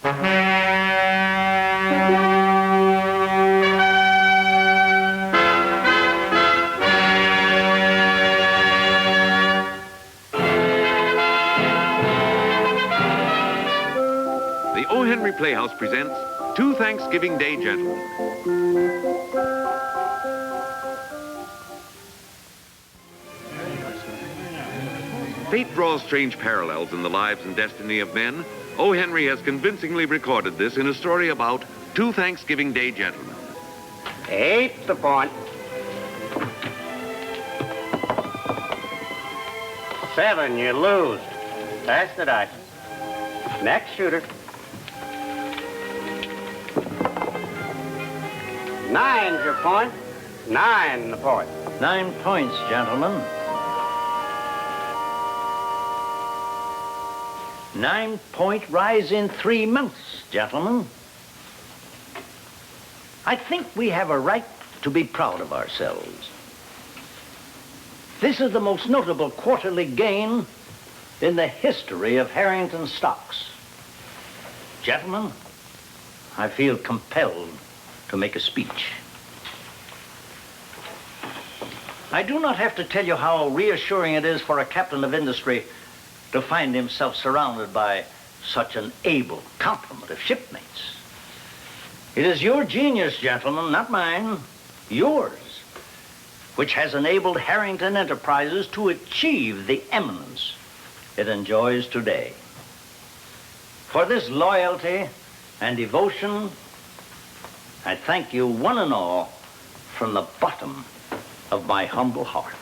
The O. Henry Playhouse presents Two Thanksgiving Day Gentlemen. Fate draws strange parallels in the lives and destiny of men. O. Henry has convincingly recorded this in a story about Two Thanksgiving Day Gentlemen. 8 the point. 7, you lose. Pass the dice. Next shooter. 9's your point. 9 the point. 9 points, gentlemen. 9-point rise in 3 months, gentlemen. I think we have a right to be proud of ourselves. This is the most notable quarterly gain in the history of Harrington stocks. Gentlemen, I feel compelled to make a speech. I do not have to tell you how reassuring it is for a captain of industry to find himself surrounded by such an able complement of shipmates. It is your genius, gentlemen, not mine, yours, which has enabled Harrington Enterprises to achieve the eminence it enjoys today. For this loyalty and devotion, I thank you one and all from the bottom of my humble heart.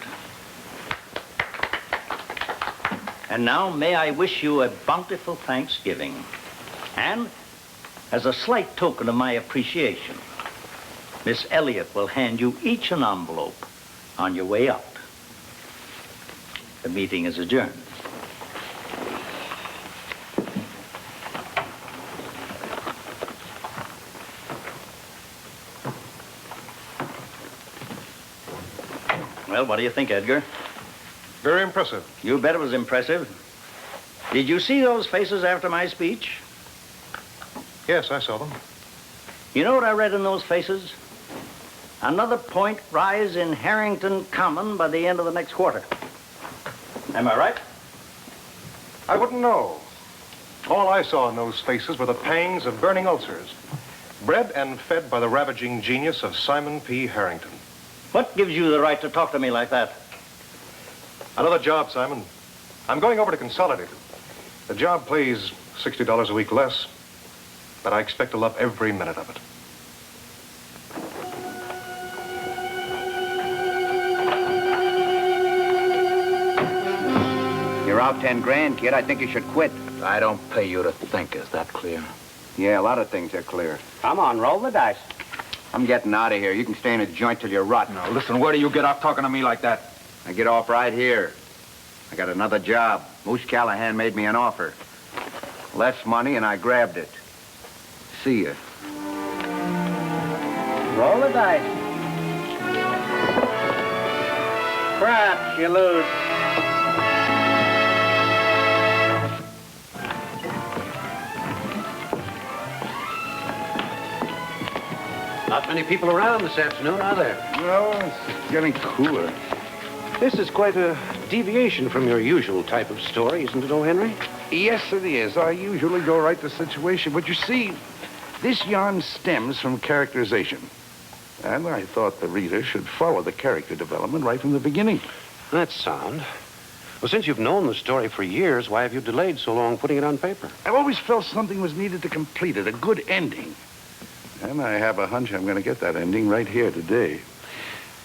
And now may I wish you a bountiful Thanksgiving. And as a slight token of my appreciation, Miss Elliott will hand you each an envelope on your way out. The meeting is adjourned. Well, what do you think, Edgar? Very impressive. You bet it was impressive. Did you see those faces after my speech? Yes, I saw them. You know what I read in those faces? Another point rise in Harrington Common by the end of the next quarter. Am I right? I wouldn't know. All I saw in those faces were the pangs of burning ulcers, bred and fed by the ravaging genius of Simon P. Harrington. What gives you the right to talk to me like that? Another job, Simon. I'm going over to Consolidated. The job pays $60 a week less, but I expect to love every minute of it. You're out 10 grand, kid. I think you should quit. I don't pay you to think. Is that clear? Yeah, a lot of things are clear. Come on, roll the dice. I'm getting out of here. You can stay in a joint till you're rotten. Now, listen, where do you get off talking to me like that? I get off right here. I got another job. Moose Callahan made me an offer. Less money, and I grabbed it. See ya. Roll the dice. Craps, you lose. Not many people around this afternoon, are there? No, it's getting cooler. This is quite a deviation from your usual type of story, isn't it, O. Henry? Yes, it is. I usually go right to situation. But you see, this yarn stems from characterization. And I thought the reader should follow the character development right from the beginning. That's sound. Well, since you've known the story for years, why have you delayed so long putting it on paper? I've always felt something was needed to complete it, a good ending. And I have a hunch I'm going to get that ending right here today.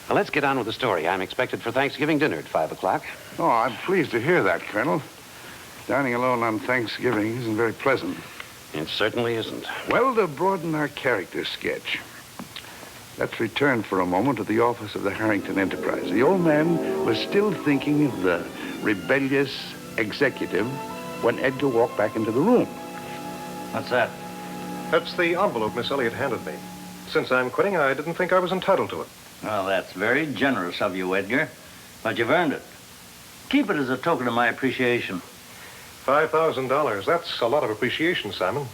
Well, let's get on with the story. I'm expected for Thanksgiving dinner at 5 o'clock. Oh, I'm pleased to hear that, Colonel. Dining alone on Thanksgiving isn't very pleasant. It certainly isn't. Well, to broaden our character sketch, let's return for a moment to the office of the Harrington Enterprise. The old man was still thinking of the rebellious executive when Edgar walked back into the room. What's that? That's the envelope Miss Elliott handed me. Since I'm quitting, I didn't think I was entitled to it. Well, that's very generous of you, Edgar. But you've earned it. Keep it as a token of my appreciation. $5,000. That's a lot of appreciation, Simon.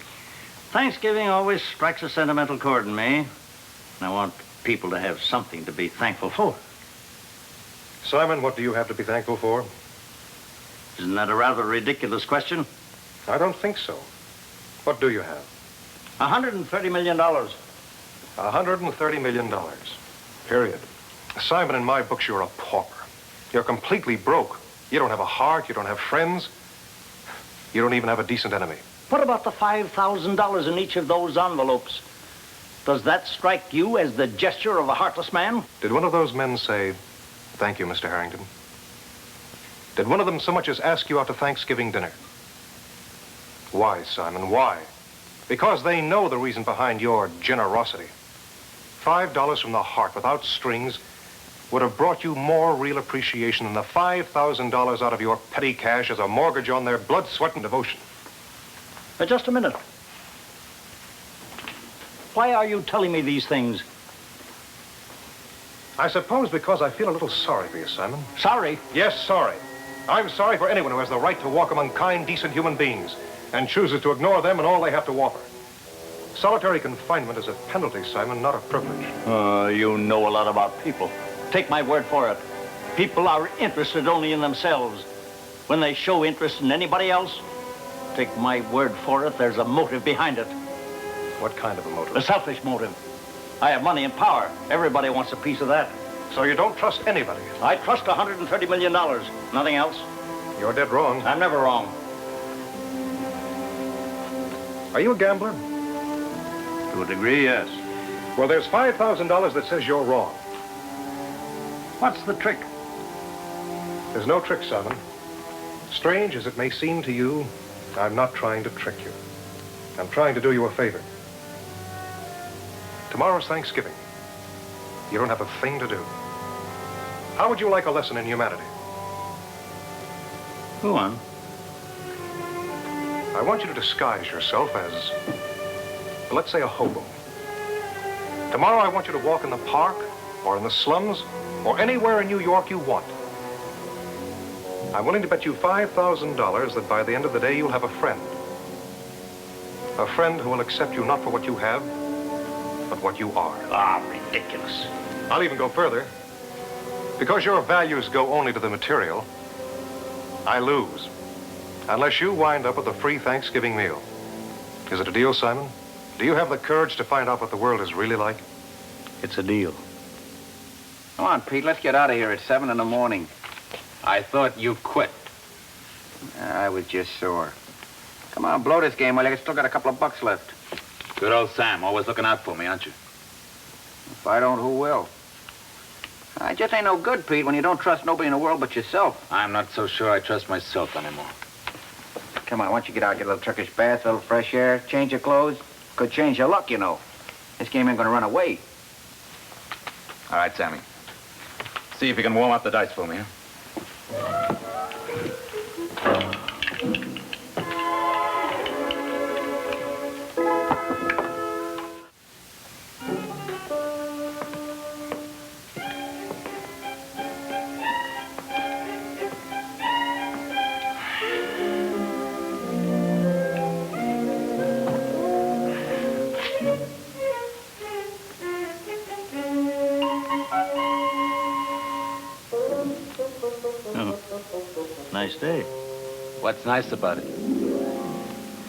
Thanksgiving always strikes a sentimental chord in me. And I want people to have something to be thankful for. Simon, what do you have to be thankful for? Isn't that a rather ridiculous question? I don't think so. What do you have? $130 million. $130 million. Period. Simon, in my books, you're a pauper. You're completely broke. You don't have a heart. You don't have friends. You don't even have a decent enemy. What about the $5,000 in each of those envelopes? Does that strike you as the gesture of a heartless man? Did one of those men say, "Thank you, Mr. Harrington"? Did one of them so much as ask you out to Thanksgiving dinner? Why, Simon, why? Because they know the reason behind your generosity. $5 from the heart without strings would have brought you more real appreciation than the $5,000 out of your petty cash as a mortgage on their blood, sweat, and devotion. Just a minute. Why are you telling me these things? I suppose because I feel a little sorry for you, Simon. Sorry? Yes, sorry. I'm sorry for anyone who has the right to walk among kind, decent human beings and chooses to ignore them and all they have to offer. Solitary confinement is a penalty, Simon, not a privilege. You know a lot about people. Take my word for it. People are interested only in themselves. When they show interest in anybody else, take my word for it, there's a motive behind it. What kind of a motive? A selfish motive. I have money and power. Everybody wants a piece of that. So you don't trust anybody? I trust $130 million. Nothing else. You're dead wrong. I'm never wrong. Are you a gambler? To a degree, yes. Well, there's $5,000 that says you're wrong. What's the trick? There's no trick, Simon. Strange as it may seem to you, I'm not trying to trick you. I'm trying to do you a favor. Tomorrow's Thanksgiving. You don't have a thing to do. How would you like a lesson in humanity? Go on. I want you to disguise yourself as, let's say, a hobo. Tomorrow I want you to walk in the park or in the slums or anywhere in New York you want. I'm willing to bet you $5,000 that by the end of the day you'll have a friend. A friend who will accept you not for what you have, but what you are. Ah, ridiculous. I'll even go further. Because your values go only to the material, I lose. Unless you wind up with a free Thanksgiving meal. Is it a deal, Simon? Do you have the courage to find out what the world is really like? It's a deal. Come on, Pete, let's get out of here at 7 in the morning. I thought you quit. I was just sore. Come on, blow this game while I still got a couple of bucks left. Good old Sam, always looking out for me, aren't you? If I don't, who will? I just ain't no good, Pete, when you don't trust nobody in the world but yourself. I'm not so sure I trust myself anymore. Come on, why don't you get out, get a little Turkish bath, a little fresh air, change your clothes? Could change your luck, you know. This game ain't gonna run away. All right, Sammy. See if you can warm up the dice for me, huh? Nice day. What's nice about it?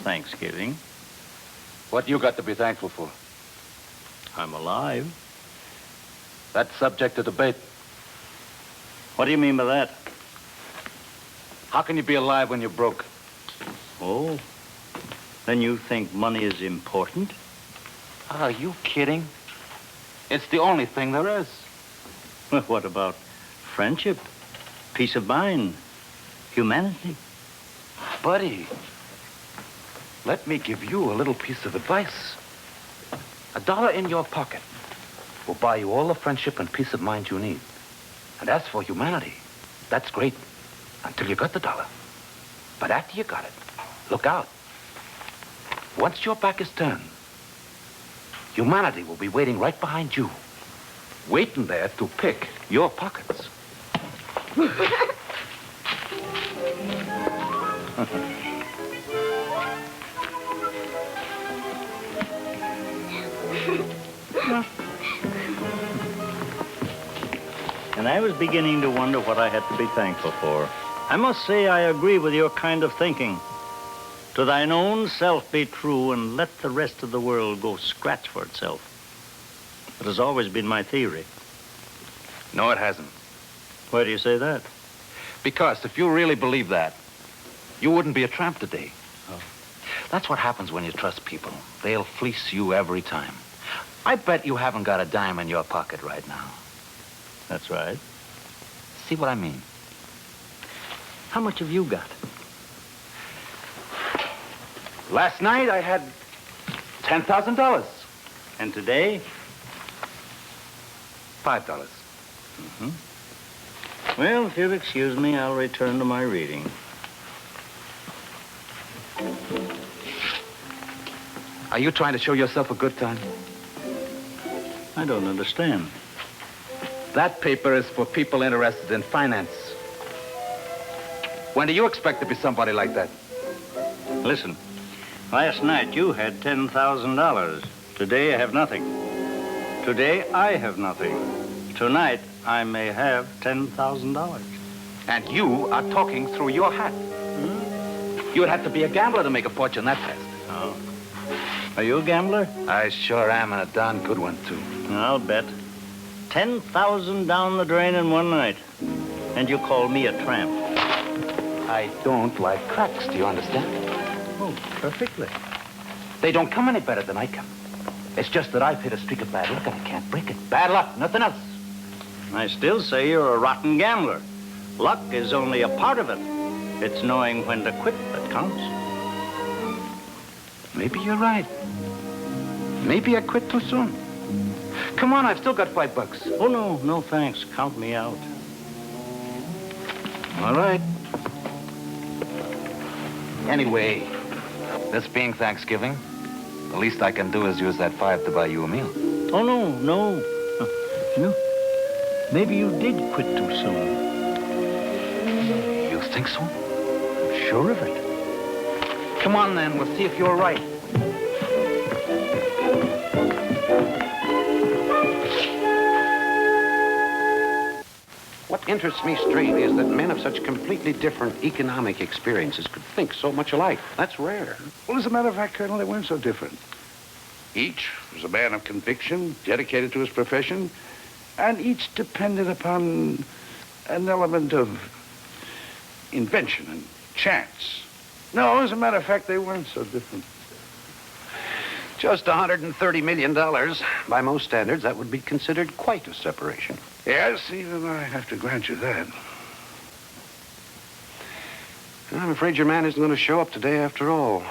Thanksgiving. What you got to be thankful for? I'm alive. That's subject to debate. What do you mean by that? How can you be alive when you're broke? Oh, then you think money is important? Are you kidding? It's the only thing there is. Well, what about friendship, peace of mind, humanity? Buddy, let me give you a little piece of advice. $1 in your pocket will buy you all the friendship and peace of mind you need. And as for humanity, that's great until you got the $1. But after you got it, look out. Once your back is turned, humanity will be waiting right behind you, waiting there to pick your pockets. was beginning to wonder what I had to be thankful for. I must say I agree with your kind of thinking. To thine own self be true, and let the rest of the world go scratch for itself. It has always been my theory. No, it hasn't. Why do you say that? Because if you really believe that, you wouldn't be a tramp today. Oh. That's what happens when you trust people. They'll fleece you every time. I bet you haven't got a dime in your pocket right now. That's right. See what I mean? How much have you got? Last night I had $10,000. And today? $5. Well, if you'll excuse me, I'll return to my reading. Are you trying to show yourself a good time? I don't understand. That paper is for people interested in finance. When do you expect to be somebody like that? Listen, last night you had $10,000. Today I have nothing. Today I have nothing. Tonight I may have $10,000. And you are talking through your hat. You would have to be a gambler to make a fortune that fast. Oh. Are you a gambler? I sure am, and a darn good one, too. I'll bet. 10,000 down the drain in one night. And you call me a tramp. I don't like cracks, do you understand? Oh, perfectly. They don't come any better than I can. It's just that I've hit a streak of bad luck and I can't break it. Bad luck, nothing else. I still say you're a rotten gambler. Luck is only a part of it. It's knowing when to quit that counts. Maybe you're right. Maybe I quit too soon. Come on, I've still got $5. Oh, no thanks. Count me out. All right. Anyway, this being Thanksgiving, the least I can do is use that $5 to buy you a meal. Oh, no. No. Maybe you did quit too soon. You think so? I'm sure of it. Come on, then. We'll see if you're right. What interests me strangely is that men of such completely different economic experiences could think so much alike. That's rare. Well, as a matter of fact, Colonel, they weren't so different. Each was a man of conviction, dedicated to his profession, and each depended upon an element of invention and chance. No, as a matter of fact, they weren't so different. Just $130 million. By most standards, that would be considered quite a separation. Yes, even I have to grant you that. I'm afraid your man isn't going to show up today after all.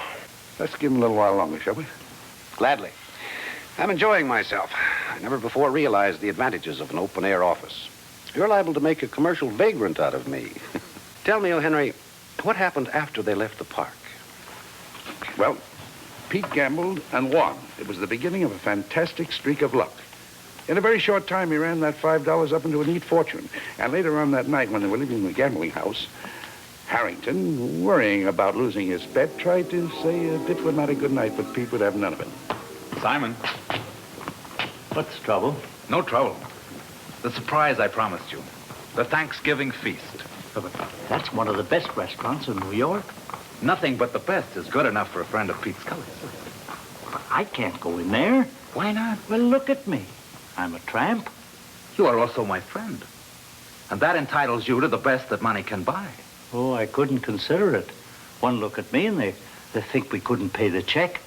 Let's give him a little while longer, shall we? Gladly. I'm enjoying myself. I never before realized the advantages of an open-air office. You're liable to make a commercial vagrant out of me. Tell me, O. Henry, what happened after they left the park? Well, Pete gambled and won. It was the beginning of a fantastic streak of luck. In a very short time, he ran that $5 up into a neat fortune. And later on that night, when they were leaving the gambling house, Harrington, worrying about losing his bet, tried to say a diplomatic goodnight, but Pete would have none of it. Simon. What's the trouble? No trouble. The surprise I promised you. The Thanksgiving feast. That's one of the best restaurants in New York. Nothing but the best is good enough for a friend of Pete Scully's. I can't go in there. Why not? Well, look at me. I'm a tramp. You are also my friend. And that entitles you to the best that money can buy. Oh, I couldn't consider it. One look at me and they think we couldn't pay the check.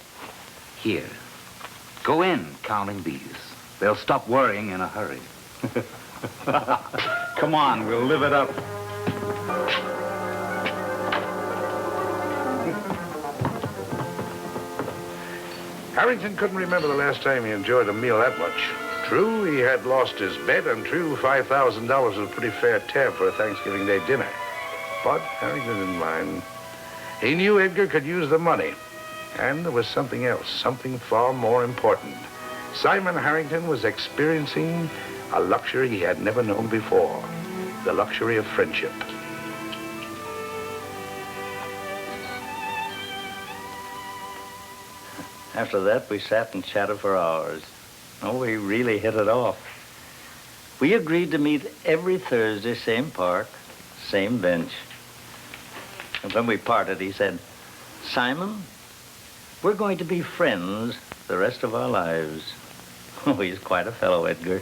Here. Go in counting these. They'll stop worrying in a hurry. Come on, we'll live it up. Harrington couldn't remember the last time he enjoyed a meal that much. True, he had lost his bet, and true, $5,000 was a pretty fair tab for a Thanksgiving Day dinner. But Harrington didn't mind. He knew Edgar could use the money. And there was something else, something far more important. Simon Harrington was experiencing a luxury he had never known before, the luxury of friendship. After that, we sat and chatted for hours. Oh, we really hit it off. We agreed to meet every Thursday, same park, same bench. And when we parted, he said, Simon, we're going to be friends the rest of our lives. Oh, he's quite a fellow, Edgar.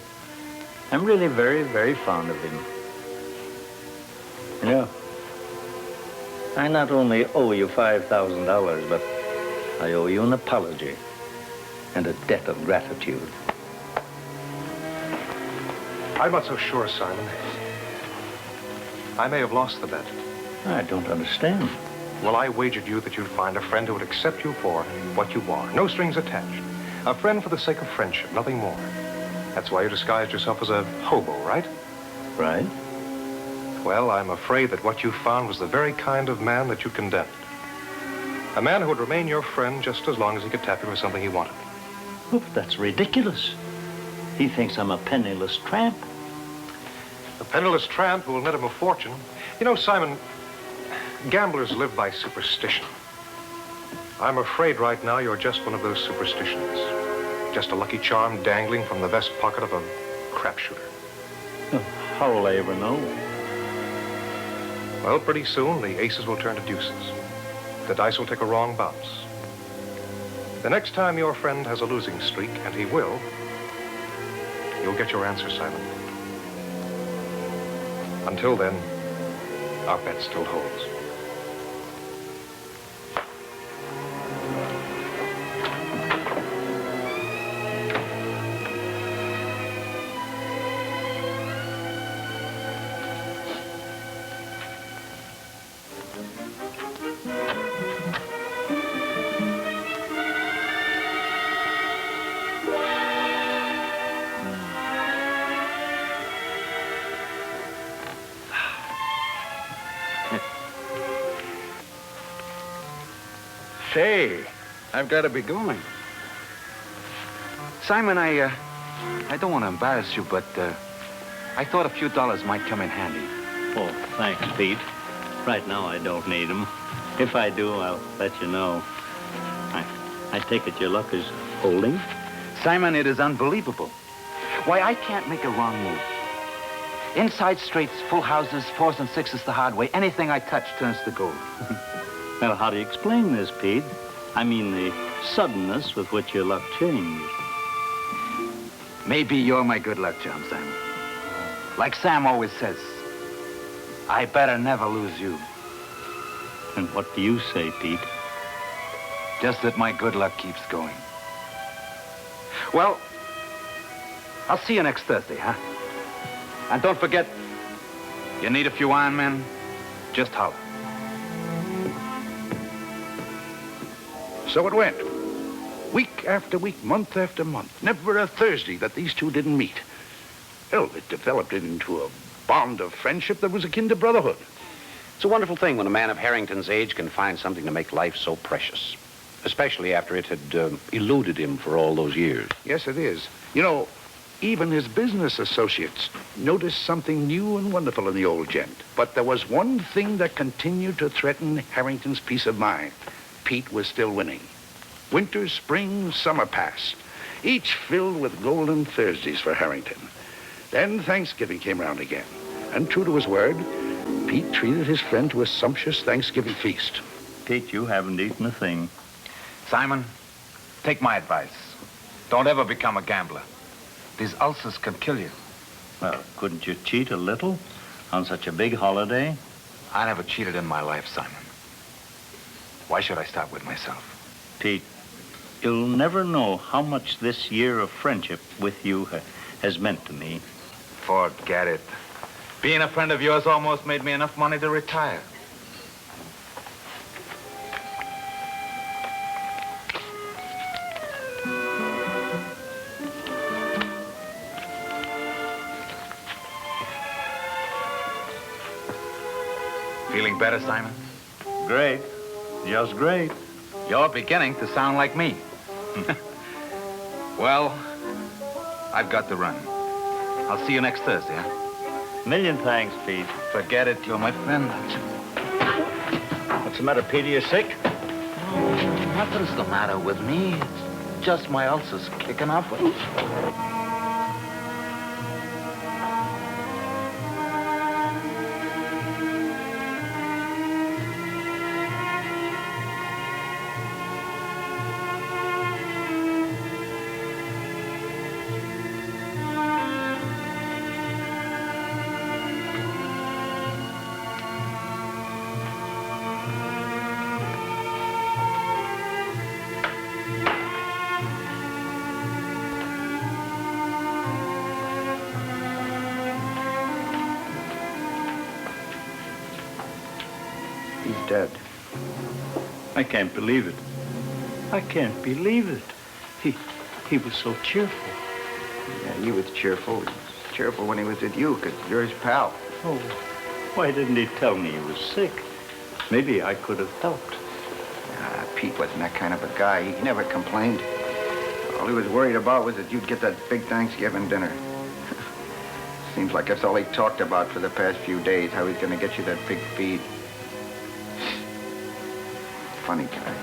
I'm really very, very fond of him. You know, I not only owe you $5,000, but I owe you an apology and a debt of gratitude. I'm not so sure, Simon. I may have lost the bet. I don't understand. Well, I wagered you that you'd find a friend who would accept you for what you are. No strings attached. A friend for the sake of friendship, nothing more. That's why you disguised yourself as a hobo, right? Right? Well, I'm afraid that what you found was the very kind of man that you condemned. A man who would remain your friend just as long as he could tap you for something he wanted. Oh, that's ridiculous. He thinks I'm a penniless tramp. A penniless tramp who will net him a fortune. You know, Simon, gamblers live by superstition. I'm afraid right now you're just one of those superstitions. Just a lucky charm dangling from the vest pocket of a crapshooter. Oh, how will I ever know? Well, pretty soon the aces will turn to deuces. The dice will take a wrong bounce. The next time your friend has a losing streak, and he will, you'll get your answer, Simon. Until then, our bet still holds. Say, I've got to be going. Simon, I don't want to embarrass you, but I thought a few dollars might come in handy. Oh, thanks, Pete. Right now, I don't need them. If I do, I'll let you know. I take it your luck is holding? Simon, it is unbelievable. Why, I can't make a wrong move. Inside straights, full houses, 4s and 6s the hard way. Anything I touch turns to gold. Well, how do you explain this, Pete? I mean, the suddenness with which your luck changed. Maybe you're my good luck charm, Simon. Like Sam always says, I better never lose you. And what do you say, Pete? Just that my good luck keeps going. Well, I'll see you next Thursday, huh? And don't forget, you need a few iron men, just holler. So it went. Week after week, month after month. Never a Thursday that these two didn't meet. Hell, it developed into a bond of friendship that was akin to brotherhood. It's a wonderful thing when a man of Harrington's age can find something to make life so precious, especially after it had eluded him for all those years. Yes, it is. You know, even his business associates noticed something new and wonderful in the old gent. But there was one thing that continued to threaten Harrington's peace of mind. Pete was still winning. Winter, spring, summer passed, each filled with golden Thursdays for Harrington. Then Thanksgiving came round again, and true to his word, Pete treated his friend to a sumptuous Thanksgiving feast. Pete, you haven't eaten a thing. Simon, take my advice. Don't ever become a gambler. These ulcers can kill you. Well, couldn't you cheat a little on such a big holiday? I never cheated in my life, Simon. Why should I start with myself? Pete, you'll never know how much this year of friendship with you has meant to me. Forget it. Being a friend of yours almost made me enough money to retire. Feeling better, Simon? Great. Just great. You're beginning to sound like me. Well, I've got to run. I'll see you next Thursday, huh? Million thanks, Pete. Forget it. You're my friend. What's the matter, Pete? Are you sick? Nothing's the matter with me. It's just my ulcers kicking up. He's dead. I can't believe it. I can't believe it. He was so cheerful. Yeah, he was cheerful. He was cheerful when he was with you, because you're his pal. Oh, why didn't he tell me he was sick? Maybe I could have helped. Pete wasn't that kind of a guy. He never complained. All he was worried about was that you'd get that big Thanksgiving dinner. Seems like that's all he talked about for the past few days, how he's going to get you that big feed. Funny guy.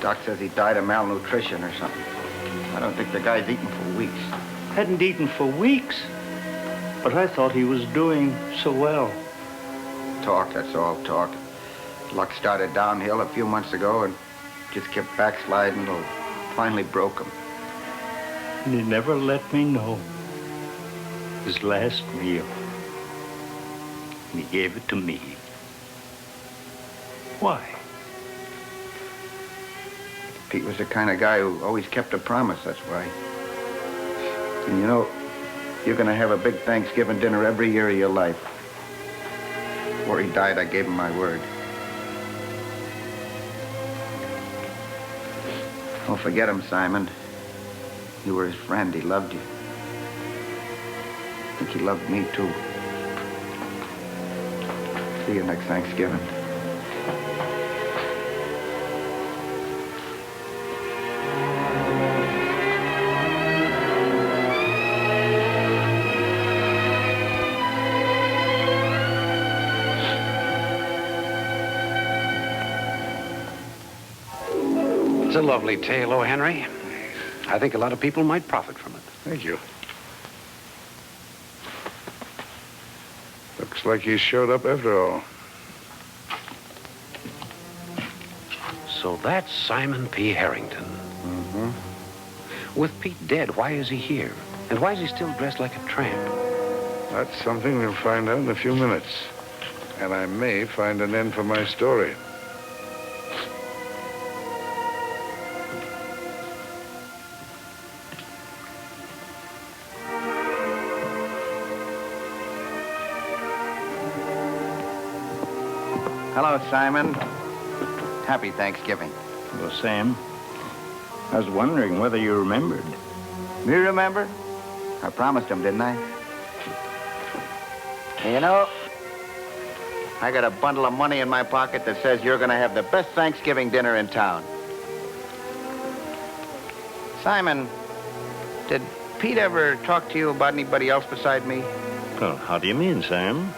Doc says he died of malnutrition or something. I don't think the guy's eaten for weeks. Hadn't eaten for weeks. But I thought he was doing so well. Talk, that's all talk. Luck started downhill a few months ago and just kept backsliding till finally broke him. And he never let me know his last meal. And he gave it to me. Why? Pete was the kind of guy who always kept a promise, that's why. And you know, you're going to have a big Thanksgiving dinner every year of your life. Before he died, I gave him my word. Don't forget him, Simon. You were his friend. He loved you. I think he loved me, too. See you next Thanksgiving. It's a lovely tale, O. Henry. I think a lot of people might profit from it. Thank you. Looks like he showed up after all. So that's Simon P. Harrington. Mm-hmm. With Pete dead, why is he here? And why is he still dressed like a tramp? That's something we'll find out in a few minutes. And I may find an end for my story. Hello, Simon. Happy Thanksgiving. Well, Sam, I was wondering whether you remembered. You remember? I promised him, didn't I? And you know, I got a bundle of money in my pocket that says you're going to have the best Thanksgiving dinner in town. Simon, did Pete ever talk to you about anybody else beside me? Well, how do you mean, Sam?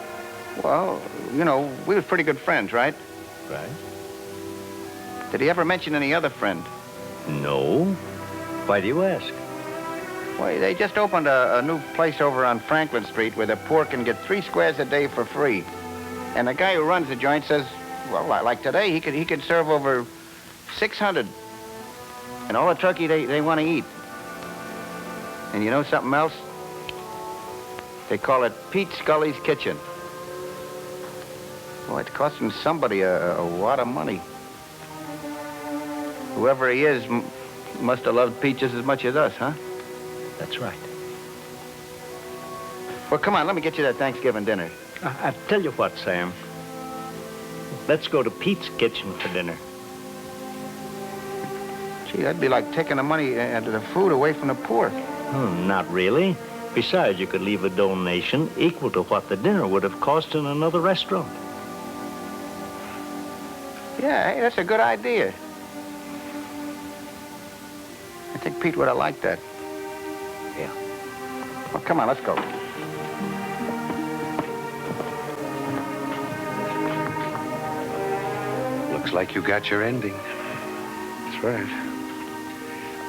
Well, you know, we was pretty good friends, right? Right. Did he ever mention any other friend? No. Why do you ask? Well, they just opened a new place over on Franklin Street where the poor can get 3 squares a day for free. And the guy who runs the joint says, well, like today, he could serve over 600. And all the turkey they want to eat. And you know something else? They call it Pete Scully's Kitchen. Boy, it's costing somebody a lot of money. Whoever he is must have loved Pete just as much as us, huh? That's right. Well, come on, let me get you that Thanksgiving dinner. I tell you what, Sam. Let's go to Pete's Kitchen for dinner. Gee, that'd be like taking the money and the food away from the poor. Not really. Besides, you could leave a donation equal to what the dinner would have cost in another restaurant. Yeah, hey, that's a good idea. I think Pete would have liked that. Yeah. Well, come on, let's go. Looks like you got your ending. That's right.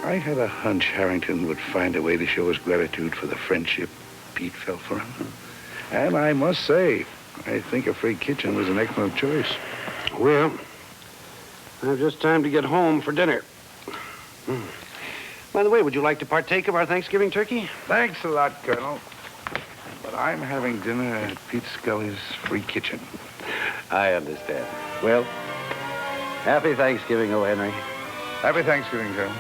I had a hunch Harrington would find a way to show his gratitude for the friendship Pete felt for him. And I must say, I think a free kitchen was an excellent choice. Well, now just time to get home for dinner. By the way, would you like to partake of our Thanksgiving turkey? Thanks a lot, Colonel. But I'm having dinner at Pete Scully's free kitchen. I understand. Well, happy Thanksgiving, O. Henry. Happy Thanksgiving, Colonel.